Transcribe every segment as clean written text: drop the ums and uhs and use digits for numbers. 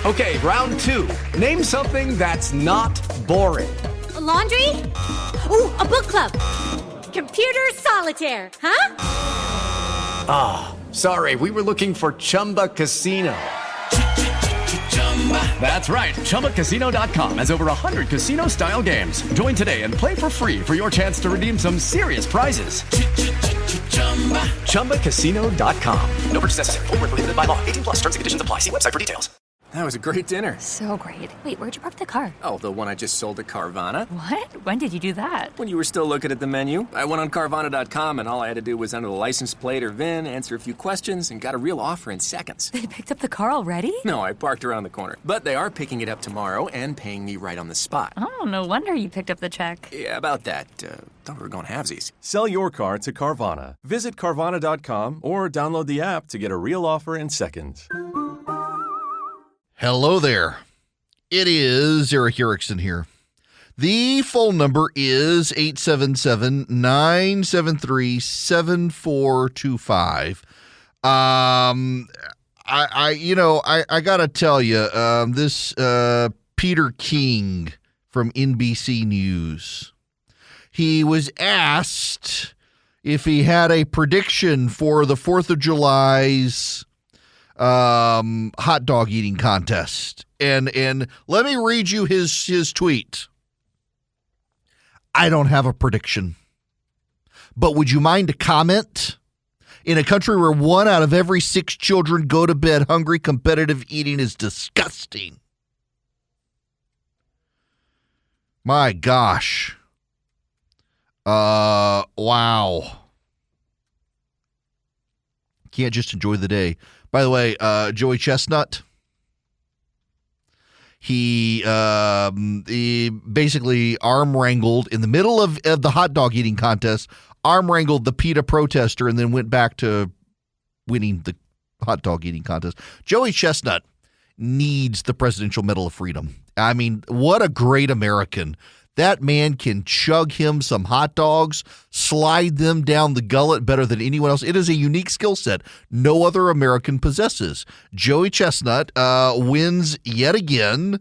Okay, round two. Name something that's not boring. A laundry? Ooh, a book club. Computer solitaire, huh? Ah, sorry, we were looking for Chumba Casino. That's right, ChumbaCasino.com has over 100 casino-style games. Join today and play for free for your chance to redeem some serious prizes. ChumbaCasino.com. No purchase necessary. Void where prohibited by law. 18 plus. Terms and conditions apply. See website for details. That was a great dinner. So great. Wait, where'd you park the car? Oh, the one I just sold to Carvana. What? When did you do that? When you were still looking at the menu. I went on Carvana.com and all I had to do was enter the license plate or VIN, answer a few questions, and got a real offer in seconds. They picked up the car already? No, I parked around the corner. But they are picking it up tomorrow and paying me right on the spot. Oh, no wonder you picked up the check. Yeah, about that. Thought we were going halvesies. Sell your car to Carvana. Visit Carvana.com or download the app to get a real offer in seconds. Hello there. It is Eric Erickson here. The phone number is 877-973-7425. I gotta tell you, this Peter King from NBC News, he was asked if he had a prediction for the 4th of July's hot dog eating contest. And let me read you his tweet. I don't have a prediction, but would you mind a comment? In a country where 1 out of every 6 children go to bed hungry, competitive eating is disgusting. My gosh. Wow. Can't just enjoy the day. By the way, Joey Chestnut, he basically arm wrangled in the middle of the hot dog eating contest, arm wrangled the PETA protester, and then went back to winning the hot dog eating contest. Joey Chestnut needs the Presidential Medal of Freedom. I mean, what a great American. That man can chug him some hot dogs, slide them down the gullet better than anyone else. It is a unique skill set no other American possesses. Joey Chestnut wins yet again,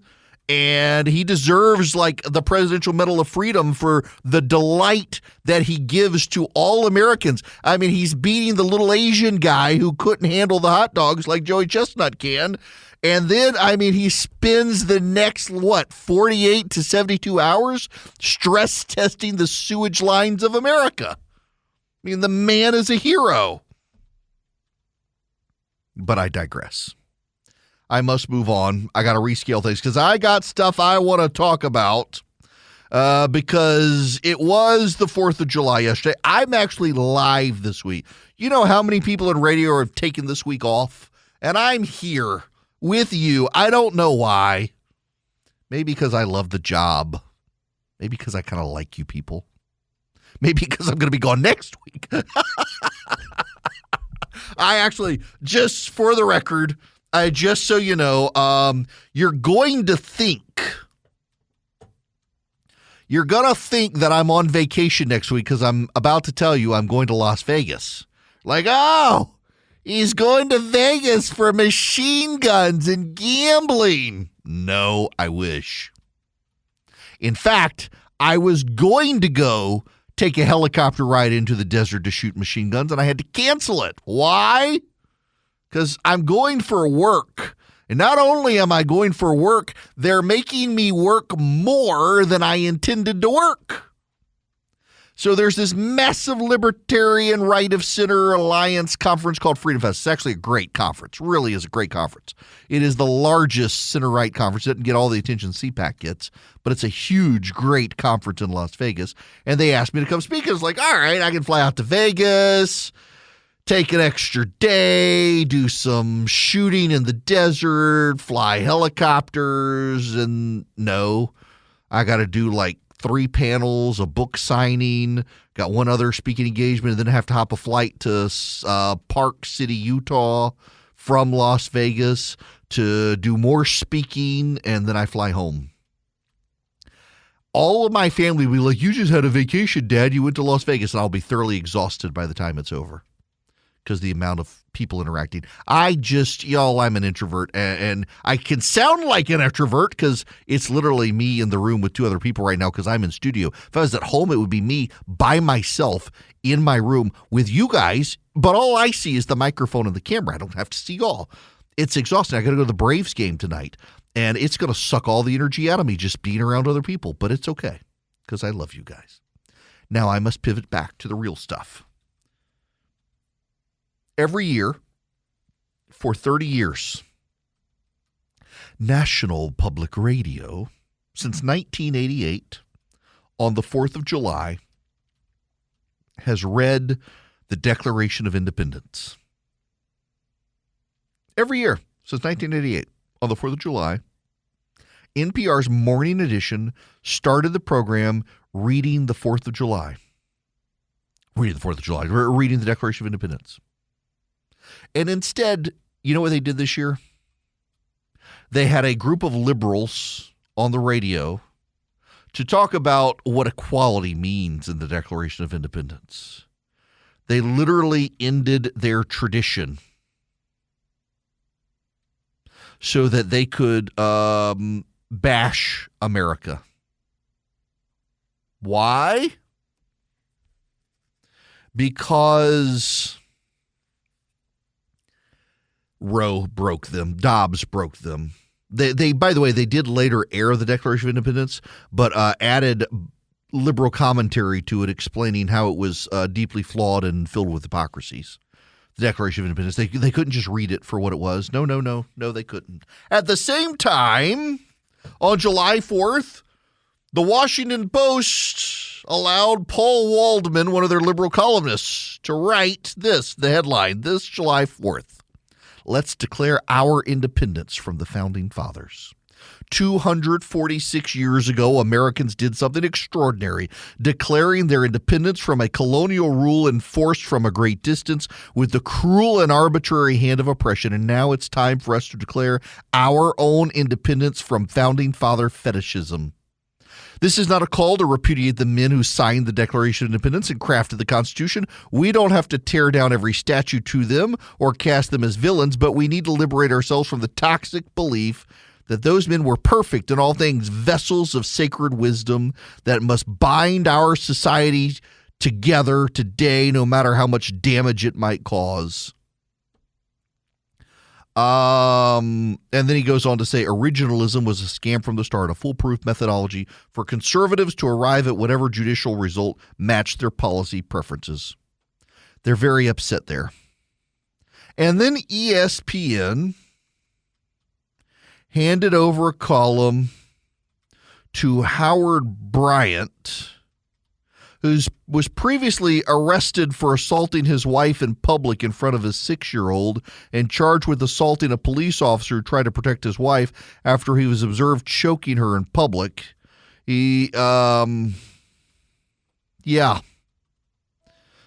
and he deserves like the Presidential Medal of Freedom for the delight that he gives to all Americans. I mean, he's beating the little Asian guy who couldn't handle the hot dogs like Joey Chestnut can. And then, I mean, he spends the next, 48 to 72 hours stress testing the sewage lines of America. I mean, the man is a hero. But I digress. I must move on. I got to rescale things because I got stuff I want to talk about because it was the 4th of July yesterday. I'm actually live this week. You know how many people in radio have taken this week off? And I'm here with you. I don't know why. Maybe because I love the job. Maybe because I kind of like you people. Maybe because I'm going to be gone next week. I actually, just for the record, just so you know, you're going to think that I'm on vacation next week because I'm about to tell you I'm going to Las Vegas. Like, oh, he's going to Vegas for machine guns and gambling. No, I wish. In fact, I was going to go take a helicopter ride into the desert to shoot machine guns, and I had to cancel it. Why? Because I'm going for work. And not only am I going for work, they're making me work more than I intended to work. So there's this massive Libertarian Right of Center Alliance conference called Freedom Fest. It's actually a great conference. Really is a great conference. It is the largest center-right conference. It doesn't get all the attention CPAC gets, but it's a huge, great conference in Las Vegas. And they asked me to come speak. I was like, all right, I can fly out to Vegas, take an extra day, do some shooting in the desert, fly helicopters, and no, I got to do like 3 panels, a book signing, got 1 other speaking engagement, and then have to hop a flight to Park City, Utah from Las Vegas to do more speaking, and then I fly home. All of my family will be like, you just had a vacation, Dad. You went to Las Vegas, and I'll be thoroughly exhausted by the time it's over because the amount of people interacting. I'm an introvert, and I can sound like an extrovert because it's literally me in the room with two other people right now because I'm in studio. If I was at home, it would be me by myself in my room with you guys, but all I see is the microphone and the camera. I don't have to see y'all. It's exhausting. I got to go to the Braves game tonight, and it's going to suck all the energy out of me just being around other people, but it's okay because I love you guys. Now I must pivot back to the real stuff. Every year for 30 years, National Public Radio, since 1988, on the 4th of July, has read the Declaration of Independence. Every year since 1988, on the 4th of July, NPR's morning edition started the program reading the 4th of July. Reading the Declaration of Independence. And instead, you know what they did this year? They had a group of liberals on the radio to talk about what equality means in the Declaration of Independence. They literally ended their tradition so that they could bash America. Why? Because Roe broke them. Dobbs broke them. They by the way, they did later air the Declaration of Independence, but added liberal commentary to it explaining how it was deeply flawed and filled with hypocrisies. The Declaration of Independence. They couldn't just read it for what it was. No, they couldn't. At the same time, on July 4th, the Washington Post allowed Paul Waldman, one of their liberal columnists, to write the headline, this July 4th. Let's declare our independence from the Founding Fathers. 246 years ago, Americans did something extraordinary, declaring their independence from a colonial rule enforced from a great distance with the cruel and arbitrary hand of oppression. And now it's time for us to declare our own independence from Founding Father fetishism. This is not a call to repudiate the men who signed the Declaration of Independence and crafted the Constitution. We don't have to tear down every statue to them or cast them as villains, but we need to liberate ourselves from the toxic belief that those men were perfect in all things, vessels of sacred wisdom that must bind our society together today, no matter how much damage it might cause. And then he goes on to say originalism was a scam from the start, a foolproof methodology for conservatives to arrive at whatever judicial result matched their policy preferences. They're very upset there. And then ESPN handed over a column to Howard Bryant, who was previously arrested for assaulting his wife in public in front of his 6-year-old and charged with assaulting a police officer who tried to protect his wife after he was observed choking her in public.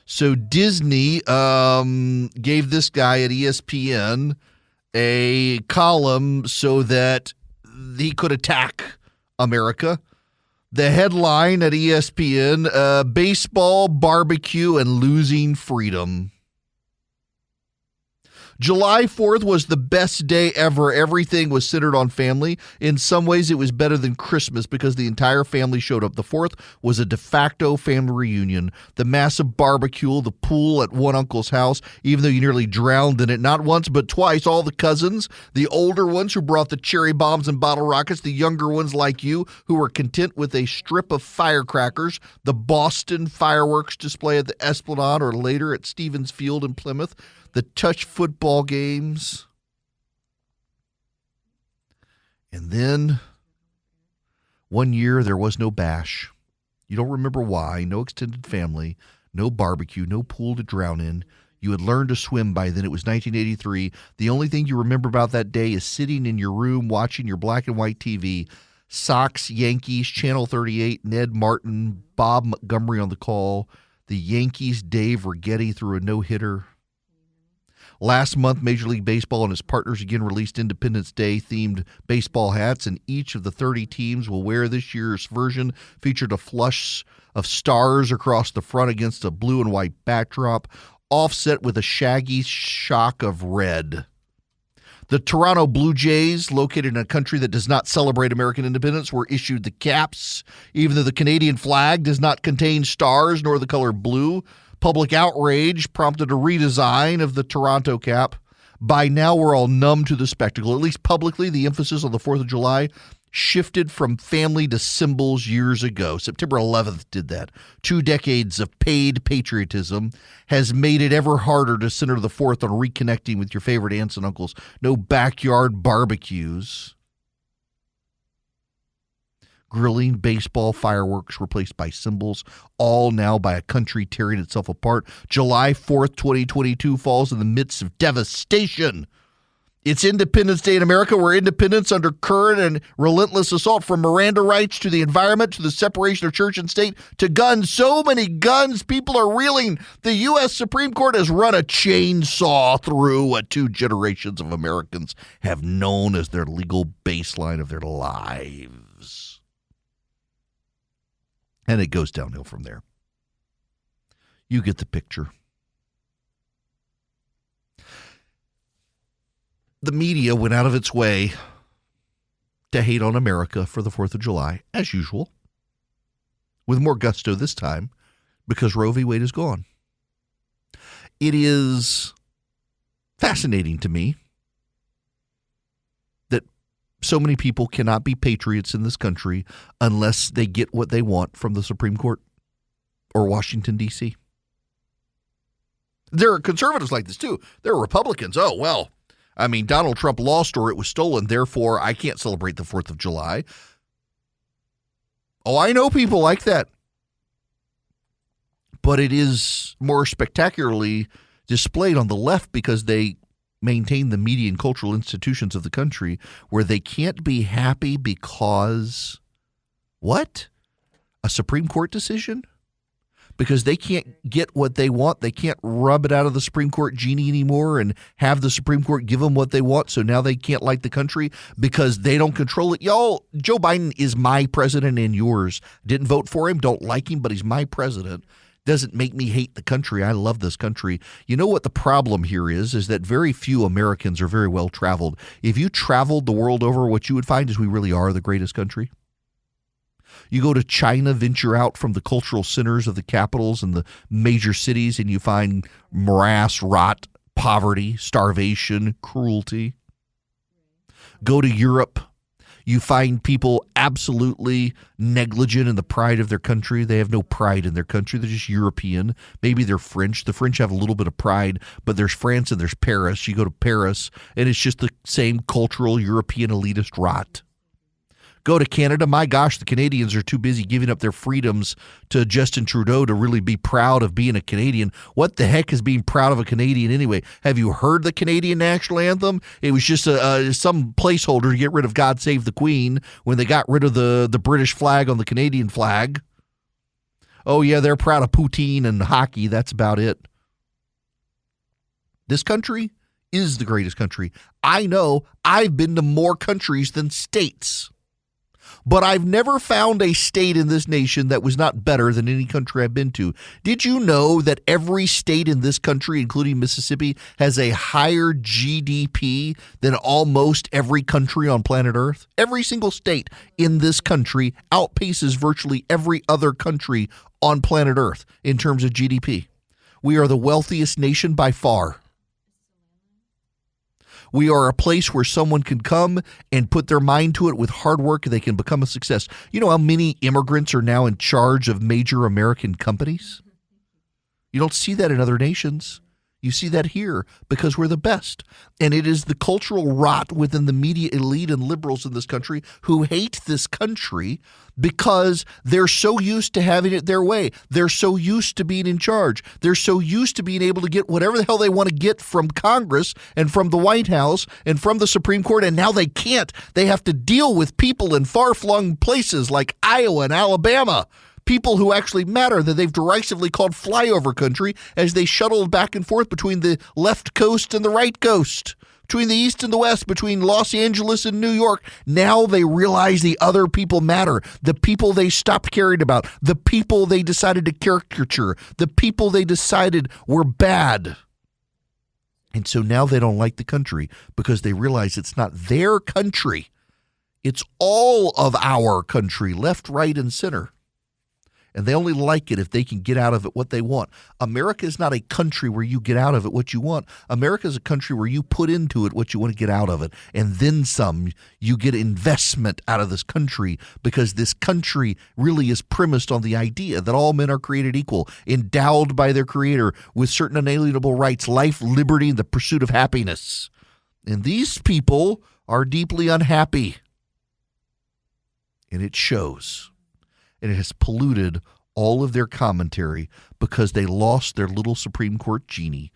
So Disney gave this guy at ESPN a column so that he could attack America. The headline at ESPN, baseball, barbecue, and losing freedom. July 4th was the best day ever. Everything was centered on family. In some ways, it was better than Christmas because the entire family showed up. The 4th was a de facto family reunion. The massive barbecue, the pool at one uncle's house, even though you nearly drowned in it, not once but twice. All the cousins, the older ones who brought the cherry bombs and bottle rockets, the younger ones like you who were content with a strip of firecrackers, the Boston fireworks display at the Esplanade or later at Stevens Field in Plymouth, the touch football games. And then one year there was no bash. You don't remember why. No extended family, no barbecue, no pool to drown in. You had learned to swim by then. It was 1983. The only thing you remember about that day is sitting in your room watching your black and white TV. Sox, Yankees, Channel 38, Ned Martin, Bob Montgomery on the call. The Yankees, Dave Righetti threw a no-hitter. Last month, Major League Baseball and its partners again released Independence Day-themed baseball hats, and each of the 30 teams will wear this year's version. Featured a flush of stars across the front against a blue and white backdrop. offset with a shaggy shock of red. The Toronto Blue Jays, located in a country that does not celebrate American independence, were issued the caps, even though the Canadian flag does not contain stars nor the color blue. Public outrage prompted a redesign of the Toronto cap. By now, we're all numb to the spectacle. At least publicly, the emphasis on the 4th of July shifted from family to symbols years ago. September 11th did that. 2 decades of paid patriotism has made it ever harder to center the 4th on reconnecting with your favorite aunts and uncles. No backyard barbecues. Grilling, baseball, fireworks replaced by symbols, all now by a country tearing itself apart. July 4th, 2022 falls in the midst of devastation. It's Independence Day in America, where independence under current and relentless assault, from Miranda rights to the environment to the separation of church and state to guns. So many guns, people are reeling. The U.S. Supreme Court has run a chainsaw through what 2 generations of Americans have known as their legal baseline of their lives. And it goes downhill from there. You get the picture. The media went out of its way to hate on America for the 4th of July, as usual, with more gusto this time, because Roe v. Wade is gone. It is fascinating to me that so many people cannot be patriots in this country unless they get what they want from the Supreme Court or Washington, D.C. There are conservatives like this, too. There are Republicans. Oh, well, I mean, Donald Trump lost or it was stolen, therefore I can't celebrate the 4th of July. Oh, I know people like that. But it is more spectacularly displayed on the left because they maintain the media and cultural institutions of the country where they can't be happy because, what? A Supreme Court decision? Because they can't get what they want. They can't rub it out of the Supreme Court genie anymore and have the Supreme Court give them what they want. So now they can't like the country because they don't control it. Y'all, Joe Biden is my president and yours. Didn't vote for him, don't like him, but he's my president. Doesn't make me hate the country. I love this country. You know what the problem here is that very few Americans are very well traveled. If you traveled the world over, what you would find is we really are the greatest country. You go to China, venture out from the cultural centers of the capitals and the major cities, and you find morass, rot, poverty, starvation, cruelty. Go to Europe. You find people absolutely negligent in the pride of their country. They have no pride in their country. They're just European. Maybe they're French. The French have a little bit of pride, but there's France and there's Paris. You go to Paris, and it's just the same cultural European elitist rot. Go to Canada. My gosh, the Canadians are too busy giving up their freedoms to Justin Trudeau to really be proud of being a Canadian. What the heck is being proud of a Canadian anyway? Have you heard the Canadian national anthem? It was just some placeholder to get rid of God Save the Queen when they got rid of the British flag on the Canadian flag. Oh, yeah, they're proud of poutine and hockey. That's about it. This country is the greatest country. I know I've been to more countries than states. But I've never found a state in this nation that was not better than any country I've been to. Did you know that every state in this country, including Mississippi, has a higher GDP than almost every country on planet Earth? Every single state in this country outpaces virtually every other country on planet Earth in terms of GDP. We are the wealthiest nation by far. We are a place where someone can come and put their mind to it with hard work and they can become a success. You know how many immigrants are now in charge of major American companies? You don't see that in other nations. You see that here because we're the best. And it is the cultural rot within the media elite and liberals in this country who hate this country because they're so used to having it their way. They're so used to being in charge. They're so used to being able to get whatever the hell they want to get from Congress and from the White House and from the Supreme Court, and now they can't. They have to deal with people in far-flung places like Iowa and Alabama, people who actually matter, that they've derisively called flyover country as they shuttled back and forth between the left coast and the right coast. between the East and the West, between Los Angeles and New York. Now they realize the other people matter, the people they stopped caring about, the people they decided to caricature, the people they decided were bad. And so now they don't like the country because they realize it's not their country. It's all of our country, left, right, and center. And they only like it if they can get out of it what they want. America is not a country where you get out of it what you want. America is a country where you put into it what you want to get out of it. And then some. You get investment out of this country because this country really is premised on the idea that all men are created equal, endowed by their Creator with certain unalienable rights, life, liberty, and the pursuit of happiness. And these people are deeply unhappy. And it shows. And it has polluted all of their commentary because they lost their little Supreme Court genie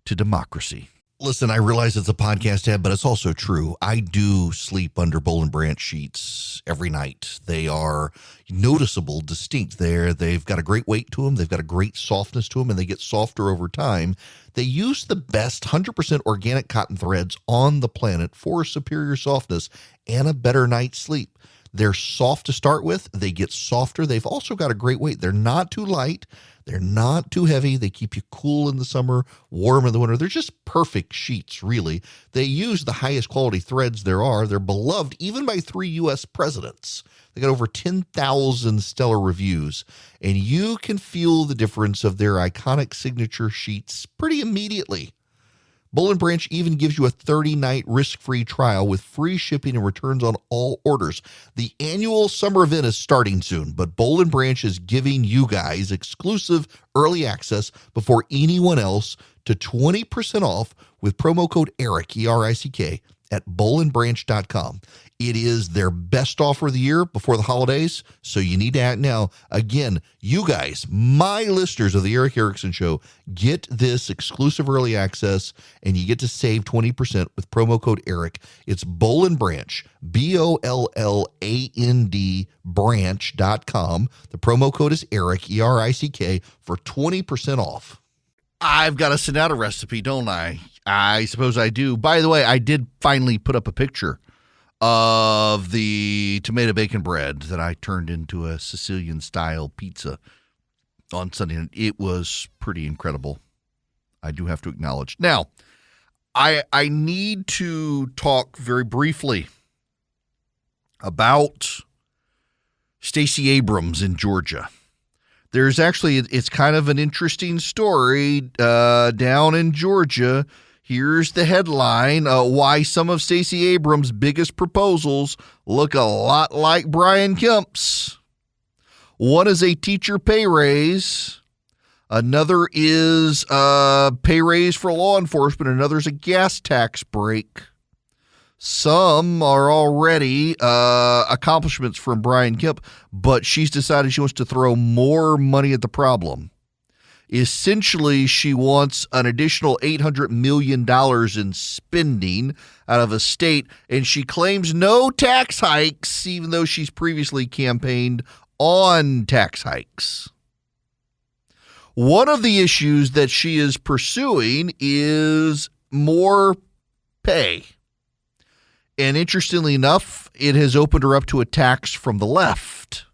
to democracy. Listen, I realize it's a podcast ad, but it's also true. I do sleep under Boll and Branch sheets every night. They are noticeable, distinct. They've got a great weight to them. They've got a great softness to them, and they get softer over time. They use the best 100% organic cotton threads on the planet for superior softness and a better night's sleep. They're soft to start with. They get softer. They've also got a great weight. They're not too light. They're not too heavy. They keep you cool in the summer, warm in the winter. They're just perfect sheets, really. They use the highest quality threads there are. They're beloved even by 3 U.S. presidents. They got over 10,000 stellar reviews, and you can feel the difference of their iconic signature sheets pretty immediately. Boll and Branch even gives you a 30-night risk-free trial with free shipping and returns on all orders. The annual summer event is starting soon, but Boll and Branch is giving you guys exclusive early access before anyone else to 20% off with promo code ERIC, E-R-I-C-K, at bollandbranch.com. It is their best offer of the year before the holidays, so you need to act now. Again, you guys, my listeners of the Eric Erickson Show, get this exclusive early access, and you get to save 20% with promo code ERIC. It's Boll and Branch, BOLLAND branch.com. The promo code is ERIC, E-R-I-C-K, for 20% off. I've got to send out a recipe, don't I? I suppose I do. By the way, I did finally put up a picture of the tomato bacon bread that I turned into a Sicilian-style pizza on Sunday. And it was pretty incredible, I do have to acknowledge. Now, I need to talk very briefly about Stacey Abrams in Georgia. There's actually, it's kind of an interesting story down in Georgia. Here's the headline, why some of Stacey Abrams' biggest proposals look a lot like Brian Kemp's. One is a teacher pay raise. Another is a pay raise for law enforcement. Another is a gas tax break. Some are already accomplishments from Brian Kemp, but she's decided she wants to throw more money at the problem. Essentially, she wants an additional $800 million in spending out of a state, and she claims no tax hikes, even though she's previously campaigned on tax hikes. One of the issues that she is pursuing is more pay. And interestingly enough, it has opened her up to attacks from the left,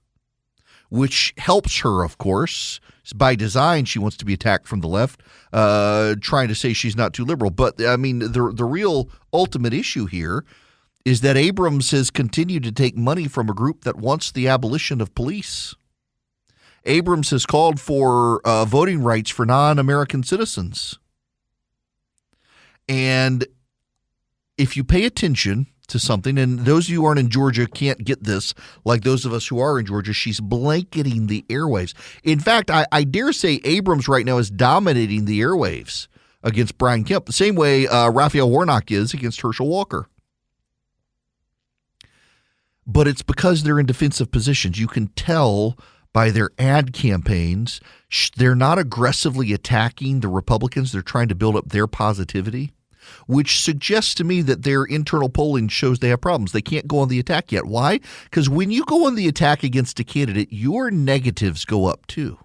which helps her, of course. By design, she wants to be attacked from the left, trying to say she's not too liberal. But, I mean, the real ultimate issue here is that Abrams has continued to take money from a group that wants the abolition of police. Abrams has called for voting rights for non-American citizens. And if you pay attention to something, and those of you who aren't in Georgia can't get this, like those of us who are in Georgia, she's blanketing the airwaves. In fact, I dare say Abrams right now is dominating the airwaves against Brian Kemp, the same way Raphael Warnock is against Herschel Walker. But it's because they're in defensive positions. You can tell by their ad campaigns, they're not aggressively attacking the Republicans. They're trying to build up their positivity, which suggests to me that their internal polling shows they have problems. They can't go on the attack yet. Why? Because when you go on the attack against a candidate, your negatives go up too.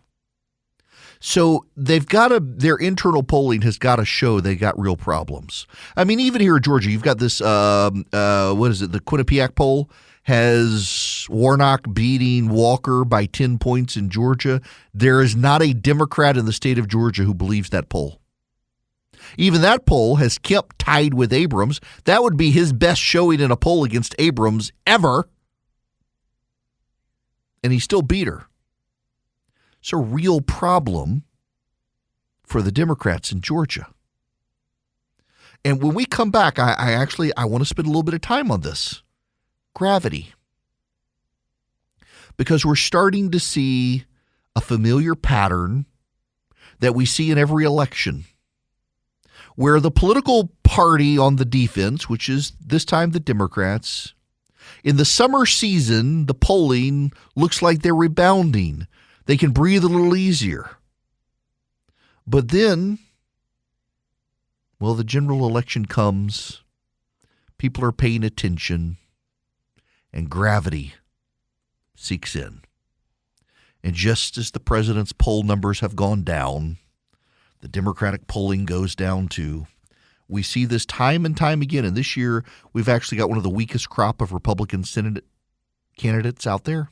So their internal polling has got to show they got real problems. I mean, even here in Georgia, you've got this, what is it? The Quinnipiac poll has Warnock beating Walker by 10 points in Georgia. There is not a Democrat in the state of Georgia who believes that poll. Even that poll has Kemp tied with Abrams. That would be his best showing in a poll against Abrams ever. And he still beat her. It's a real problem for the Democrats in Georgia. And when we come back, I want to spend a little bit of time on this. Gravity. Because we're starting to see a familiar pattern that we see in every election, where the political party on the defense, which is this time the Democrats, in the summer season, the polling looks like they're rebounding. They can breathe a little easier. But then, well, the general election comes, people are paying attention, and gravity seeks in. And just as the president's poll numbers have gone down, the Democratic polling goes down too. We see this time and time again. And this year, we've actually got one of the weakest crop of Republican Senate candidates out there.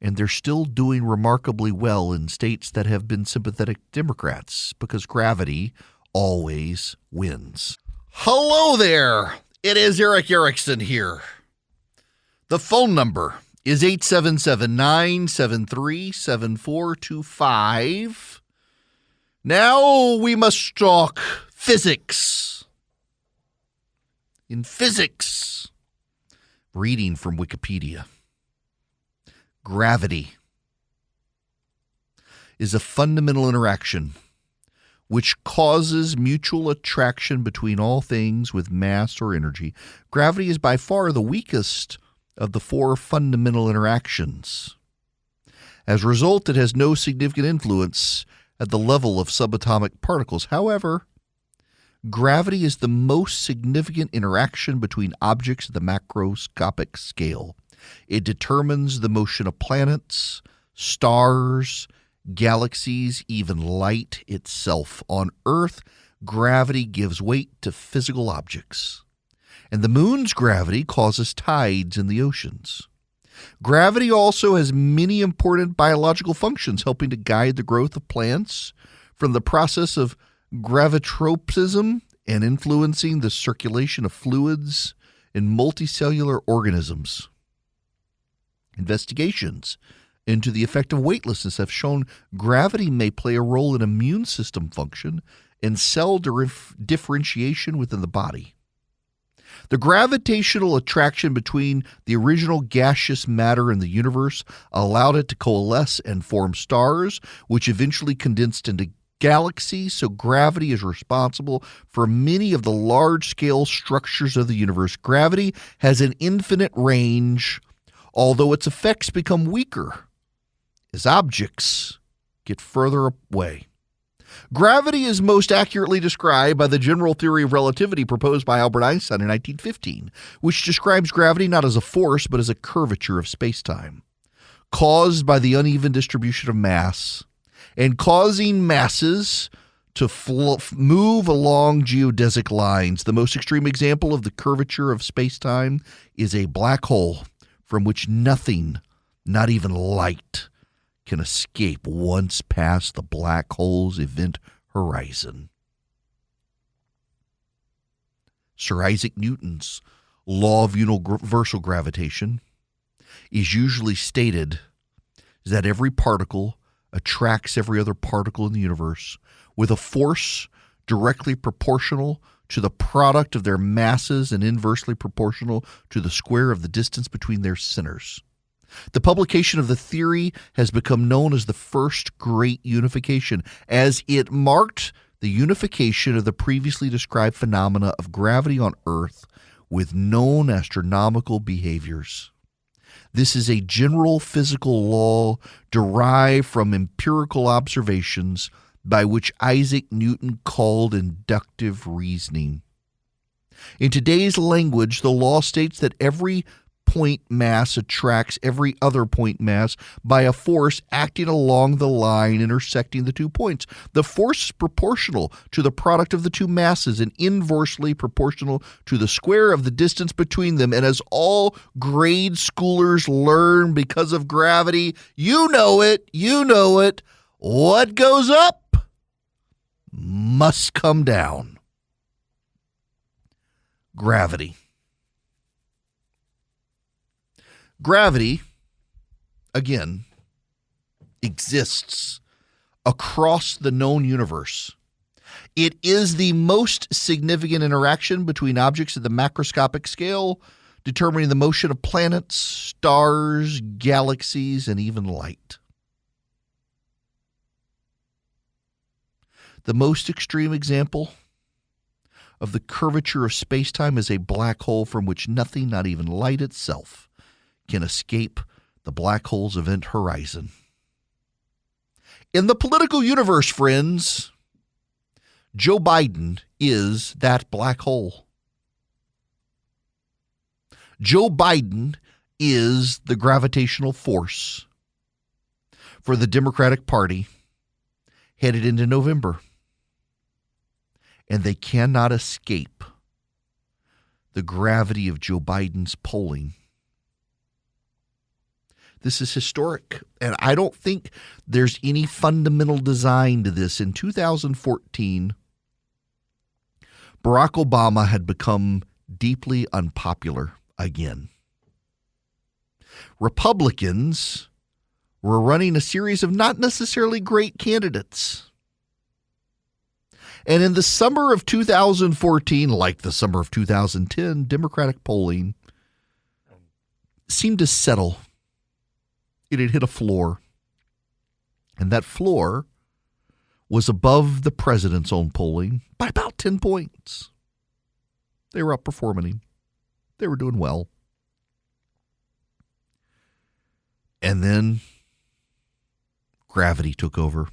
And they're still doing remarkably well in states that have been sympathetic Democrats because gravity always wins. Hello there. It is Eric Erickson here. The phone number is 877-973-7425. Now we must talk physics. In physics, reading from Wikipedia, gravity is a fundamental interaction which causes mutual attraction between all things with mass or energy. Gravity is by far the weakest of the four fundamental interactions. As a result, it has no significant influence at the level of subatomic particles. However, gravity is the most significant interaction between objects at the macroscopic scale. It determines the motion of planets, stars, galaxies, even light itself. On Earth, gravity gives weight to physical objects, and the moon's gravity causes tides in the oceans. Gravity also has many important biological functions, helping to guide the growth of plants from the process of gravitropism and influencing the circulation of fluids in multicellular organisms. Investigations into the effect of weightlessness have shown gravity may play a role in immune system function and cell differentiation within the body. The gravitational attraction between the original gaseous matter in the universe allowed it to coalesce and form stars, which eventually condensed into galaxies. So gravity is responsible for many of the large-scale structures of the universe. Gravity has an infinite range, although its effects become weaker as objects get further away. Gravity is most accurately described by the general theory of relativity proposed by Albert Einstein in 1915, which describes gravity not as a force but as a curvature of space-time, caused by the uneven distribution of mass and causing masses to move along geodesic lines. The most extreme example of the curvature of space-time is a black hole from which nothing, not even light, can escape once past the black hole's event horizon. Sir Isaac Newton's law of universal gravitation is usually stated that every particle attracts every other particle in the universe with a force directly proportional to the product of their masses and inversely proportional to the square of the distance between their centers. The publication of the theory has become known as the first great unification, as it marked the unification of the previously described phenomena of gravity on Earth with known astronomical behaviors. This is a general physical law derived from empirical observations by which Isaac Newton called inductive reasoning. In today's language, the law states that every point mass attracts every other point mass by a force acting along the line intersecting the 2 points. The force is proportional to the product of the two masses and inversely proportional to the square of the distance between them. And as all grade schoolers learn because of gravity, you know it, what goes up must come down. Gravity. Gravity, again, exists across the known universe. It is the most significant interaction between objects at the macroscopic scale, determining the motion of planets, stars, galaxies, and even light. The most extreme example of the curvature of space-time is a black hole from which nothing, not even light itself, can escape the black hole's event horizon. In the political universe, friends, Joe Biden is that black hole. Joe Biden is the gravitational force for the Democratic Party headed into November. And they cannot escape the gravity of Joe Biden's polling. This is historic, and I don't think there's any fundamental design to this. In 2014, Barack Obama had become deeply unpopular again. Republicans were running a series of not necessarily great candidates. And in the summer of 2014, like the summer of 2010, Democratic polling seemed to settle. It had hit a floor. And that floor was above the president's own polling by about 10 points. They were outperforming him. They were doing well. And then gravity took over.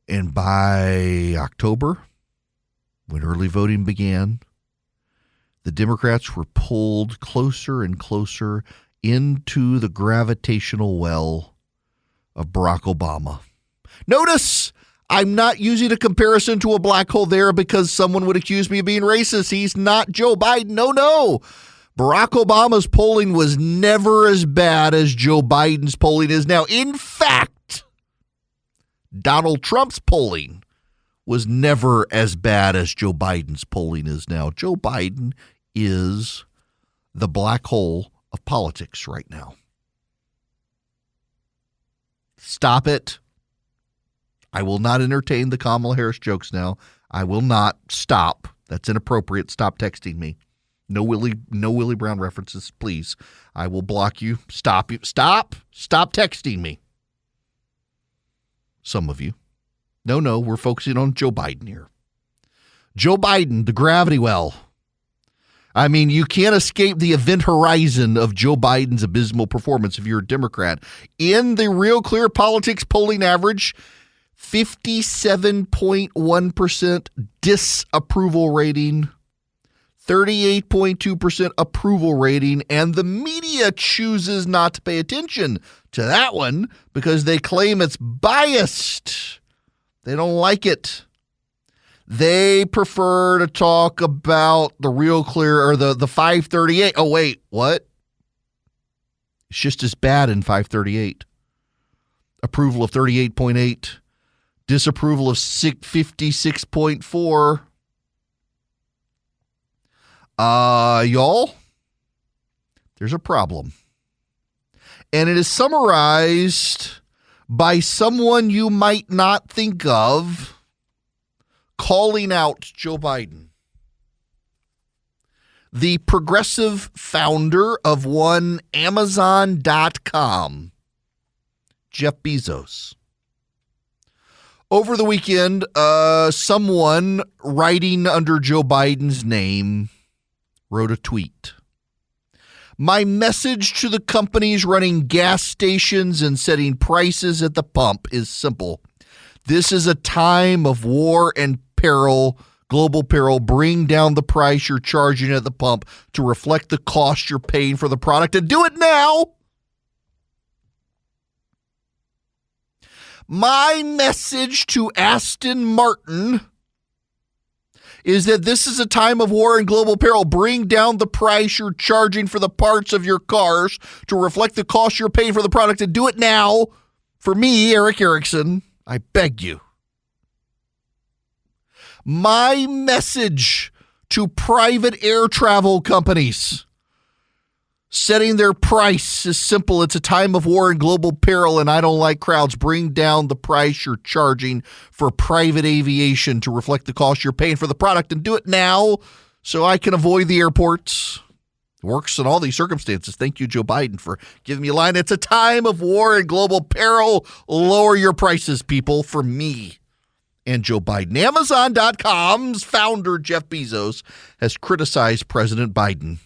And by October, when early voting began, the Democrats were pulled closer and closer into the gravitational well of Barack Obama. Notice I'm not using a comparison to a black hole there because someone would accuse me of being racist. He's not Joe Biden. No. Barack Obama's polling was never as bad as Joe Biden's polling is now. In fact, Donald Trump's polling was never as bad as Joe Biden's polling is now. Joe Biden is the black hole of politics right now. Stop it. I will not entertain the Kamala Harris jokes now. I will not. Stop. That's inappropriate. Stop texting me. No Willie Brown references, please. I will block you. Stop texting me. Some of you. No, we're focusing on Joe Biden here. Joe Biden, the gravity well. I mean, you can't escape the event horizon of Joe Biden's abysmal performance if you're a Democrat. In the Real Clear Politics polling average, 57.1% disapproval rating, 38.2% approval rating, and the media chooses not to pay attention to that one because they claim it's biased. They don't like it. They prefer to talk about the Real Clear or the 538. Oh, wait, what? It's just as bad in 538. Approval of 38.8. Disapproval of 56.4. Y'all, there's a problem. And it is summarized by someone you might not think of calling out Joe Biden. The progressive founder of one Amazon.com, Jeff Bezos. Over the weekend, someone writing under Joe Biden's name wrote a tweet. My message to the companies running gas stations and setting prices at the pump is simple. This is a time of war and peril Global Peril, bring down the price you're charging at the pump to reflect the cost you're paying for the product, and do it now. My message to Aston Martin is that this is a time of war and global peril. Bring down the price you're charging for the parts of your cars to reflect the cost you're paying for the product, and do it now. For me, Eric Erickson, I beg you. My message to private air travel companies setting their price is simple. It's a time of war and global peril, and I don't like crowds. Bring down the price you're charging for private aviation to reflect the cost you're paying for the product, and do it now so I can avoid the airports. It works in all these circumstances. Thank you, Joe Biden, for giving me a line. It's a time of war and global peril. Lower your prices, people, for me and Joe Biden. Amazon.com's founder, Jeff Bezos, has criticized President Biden,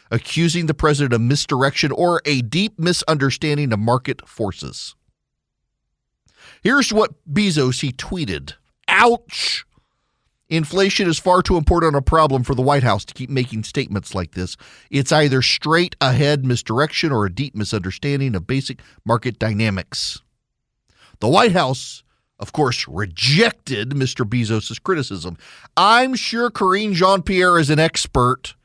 accusing the president of misdirection or a deep misunderstanding of market forces. Here's what Bezos, he tweeted. Ouch! Inflation is far too important a problem for the White House to keep making statements like this. It's either straight ahead misdirection or a deep misunderstanding of basic market dynamics. The White House, of course, rejected Mr. Bezos' criticism. I'm sure Karine Jean-Pierre is an expert.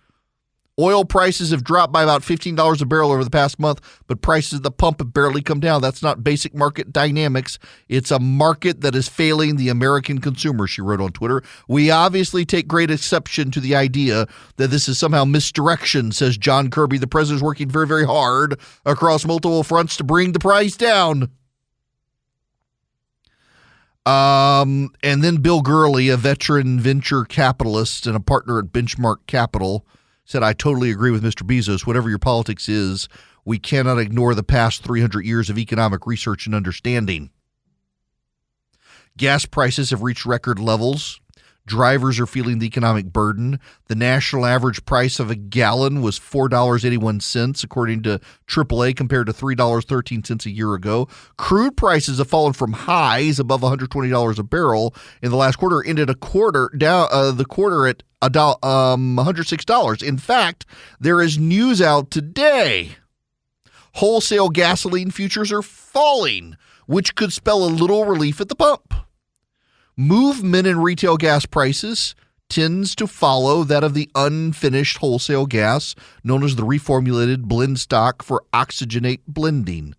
Oil prices have dropped by about $15 a barrel over the past month, but prices at the pump have barely come down. That's not basic market dynamics. It's a market that is failing the American consumer, she wrote on Twitter. We obviously take great exception to the idea that this is somehow misdirection, says John Kirby. The president is working very, very hard across multiple fronts to bring the price down. And then Bill Gurley, a veteran venture capitalist and a partner at Benchmark Capital, said, I totally agree with Mr. Bezos. Whatever your politics is, we cannot ignore the past 300 years of economic research and understanding. Gas prices have reached record levels. Drivers are feeling the economic burden. The national average price of a gallon was $4.81, according to AAA, compared to $3.13 a year ago. Crude prices have fallen from highs above $120 a barrel in the last quarter, ended the quarter at $106. In fact, there is news out today. Wholesale gasoline futures are falling, which could spell a little relief at the pump. Movement in retail gas prices tends to follow that of the unfinished wholesale gas, known as the reformulated blend stock for oxygenate blending.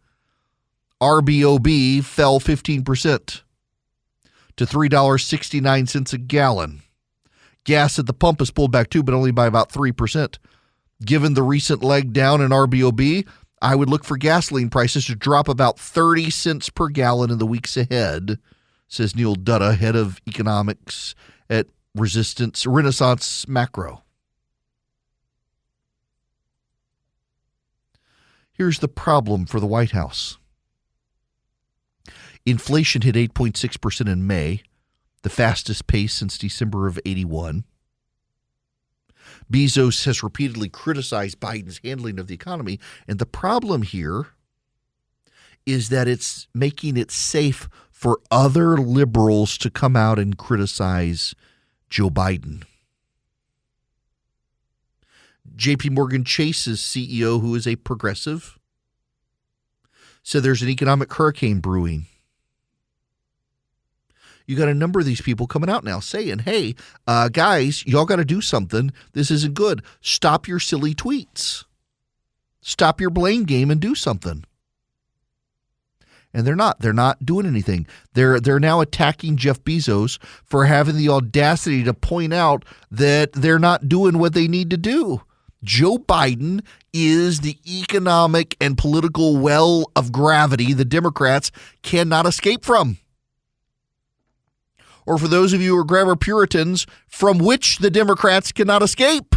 RBOB fell 15% to $3.69 a gallon. Gas at the pump has pulled back too, but only by about 3%. Given the recent leg down in RBOB, I would look for gasoline prices to drop about 30 cents per gallon in the weeks ahead, says Neil Dutta, head of economics at Renaissance Macro. Here's the problem for the White House. Inflation hit 8.6% in May, the fastest pace since December of '81. Bezos has repeatedly criticized Biden's handling of the economy, and the problem here is that it's making it safe for other liberals to come out and criticize Joe Biden. JP Morgan Chase's CEO, who is a progressive, said there's an economic hurricane brewing. You got a number of these people coming out now saying, hey, guys, y'all got to do something. This isn't good. Stop your silly tweets. Stop your blame game and do something. And they're not. They're not doing anything. They're now attacking Jeff Bezos for having the audacity to point out that they're not doing what they need to do. Joe Biden is the economic and political well of gravity the Democrats cannot escape from. Or for those of you who are grammar Puritans, from which the Democrats cannot escape.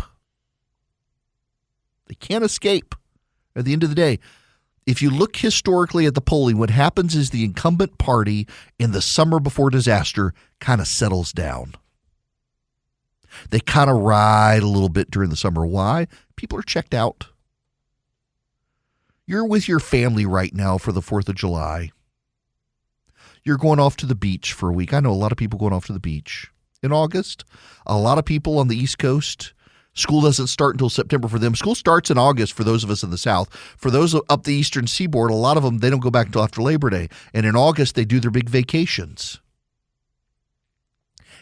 They can't escape. At the end of the day, if you look historically at the polling, what happens is the incumbent party in the summer before disaster kind of settles down. They kind of ride a little bit during the summer. Why? People are checked out. You're with your family right now for the 4th of July. You're going off to the beach for a week. I know a lot of people going off to the beach. in August. A lot of people on the East Coast, school doesn't start until September for them. School starts in August for those of us in the South. For those up the Eastern Seaboard, a lot of them, they don't go back until after Labor Day. And in August, they do their big vacations.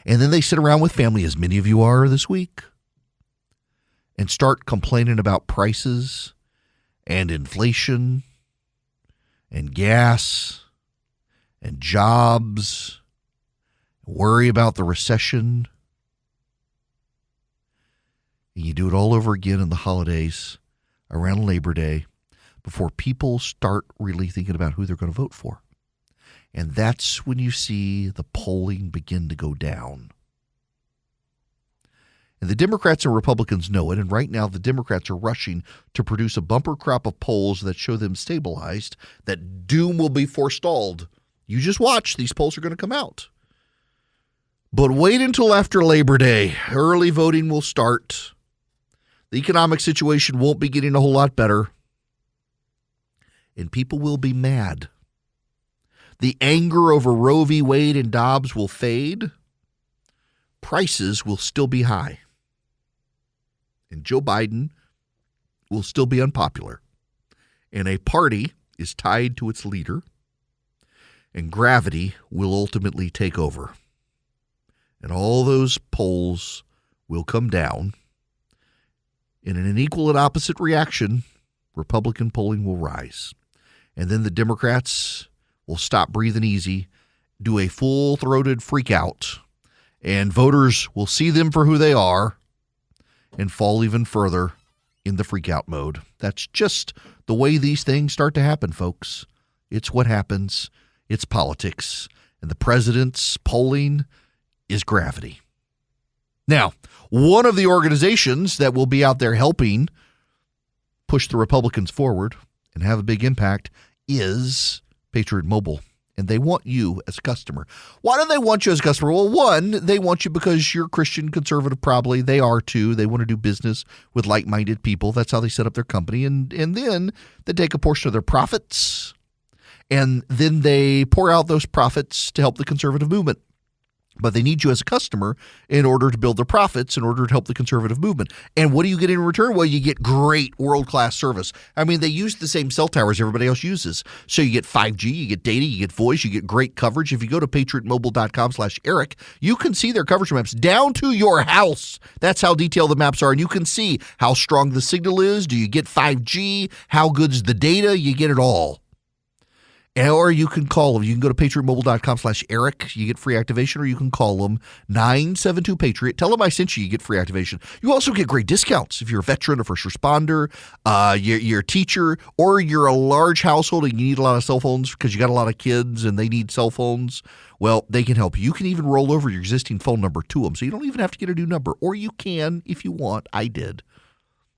And then they sit around with family, as many of you are this week, and start complaining about prices and inflation and gas and jobs, worry about the recession. And you do it all over again in the holidays around Labor Day before people start really thinking about who they're going to vote for. And that's when you see the polling begin to go down. And the Democrats and Republicans know it, and right now the Democrats are rushing to produce a bumper crop of polls that show them stabilized, that doom will be forestalled. You just watch. These polls are going to come out. But wait until after Labor Day. Early voting will start. The economic situation won't be getting a whole lot better. And people will be mad. The anger over Roe v. Wade and Dobbs will fade. Prices will still be high. And Joe Biden will still be unpopular. And a party is tied to its leader. And gravity will ultimately take over. And all those polls will come down. And in an equal and opposite reaction, Republican polling will rise. And then the Democrats will stop breathing easy, do a full-throated freak out, and voters will see them for who they are and fall even further in the freak out mode. That's just the way these things start to happen, folks. It's what happens. It's politics. And the president's polling is gravity. Now, one of the organizations that will be out there helping push the Republicans forward and have a big impact is Patriot Mobile. And they want you as a customer. Why do they want you as a customer? Well, one, they want you because you're Christian conservative, probably. They are too. They want to do business with like-minded people. That's how they set up their company. And then they take a portion of their profits, and then they pour out those profits to help the conservative movement. But they need you as a customer in order to build their profits, in order to help the conservative movement. And what do you get in return? Well, you get great world-class service. I mean, they use the same cell towers everybody else uses. So you get 5G, you get data, you get voice, you get great coverage. If you go to patriotmobile.com/Eric, you can see their coverage maps down to your house. That's how detailed the maps are. And you can see how strong the signal is. Do you get 5G? How good's the data? You get it all. Or you can call them. You can go to patriotmobile.com/Eric. You get free activation, or you can call them 972-PATRIOT. Tell them I sent you. You get free activation. You also get great discounts if you're a veteran, a first responder, you're a teacher, or you're a large household and you need a lot of cell phones because you got a lot of kids and they need cell phones. Well, they can help you. You can even roll over your existing phone number to them, so you don't even have to get a new number. Or you can if you want. I did.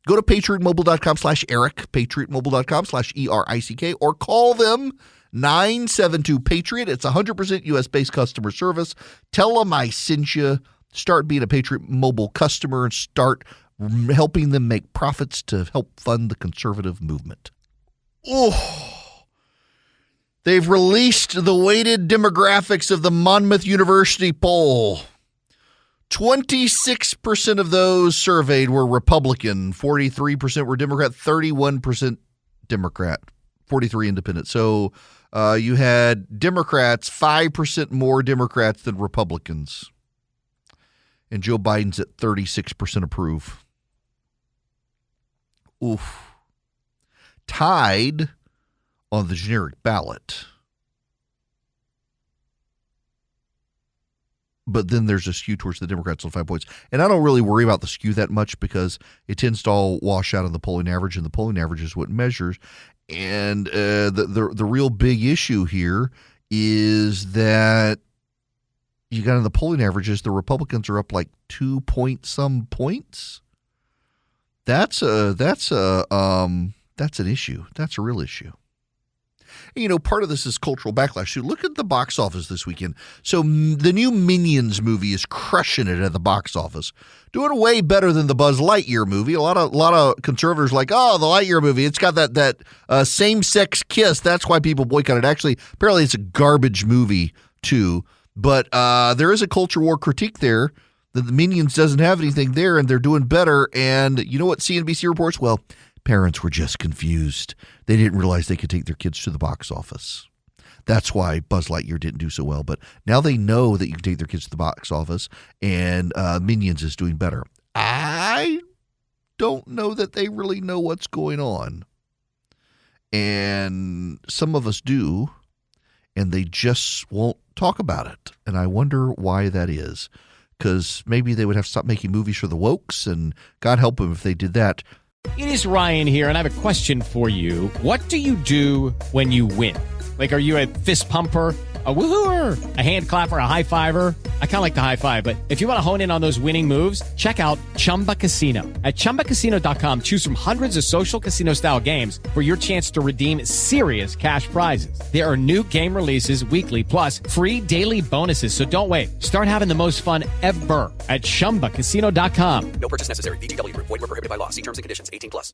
Go to patriotmobile.com/Eric, patriotmobile.com/ERICK, or call them 972-PATRIOT. It's 100% U.S.-based customer service. Tell them I sent you. Start being a Patriot Mobile customer and start helping them make profits to help fund the conservative movement. Oh, they've released the weighted demographics of the Monmouth University poll. 26% of those surveyed were Republican, 43% were Democrat, 31% Democrat, 43 independent. So you had Democrats, 5% more Democrats than Republicans. And Joe Biden's at 36% approve. Oof. Tied on the generic ballot. But then there's a skew towards the Democrats on 5 points. And I don't really worry about the skew that much because it tends to all wash out in the polling average, and the polling average is what measures. And the real big issue here is that you got in the polling averages, the Republicans are up like 2 point some points. That's an issue. That's a real issue. And, you know, part of this is cultural backlash too. Look at the box office this weekend. So the new Minions movie is crushing it at the box office, doing way better than the Buzz Lightyear movie. A lot of conservators are like, oh, the Lightyear movie, it's got that same-sex kiss. That's why people boycott it. Actually, apparently it's a garbage movie too. But there is a culture war critique there that the Minions doesn't have anything there, and they're doing better. And you know what CNBC reports? Well, parents were just confused. They didn't realize they could take their kids to the box office. That's why Buzz Lightyear didn't do so well. But now they know that you can take their kids to the box office, and Minions is doing better. I don't know that they really know what's going on. And some of us do, and they just won't talk about it. And I wonder why that is. Because maybe they would have to stop making movies for the wokes, and God help them if they did that. It is Ryan here, and I have a question for you. What do you do when you win? Like, are you a fist pumper, a woohooer, a hand clapper, a high fiver? I kind of like the high five, but if you want to hone in on those winning moves, check out Chumba Casino. At ChumbaCasino.com, choose from hundreds of social casino-style games for your chance to redeem serious cash prizes. There are new game releases weekly, plus free daily bonuses. So don't wait. Start having the most fun ever at ChumbaCasino.com. No purchase necessary. VGW Group. Void where prohibited by law. See terms and conditions. 18+.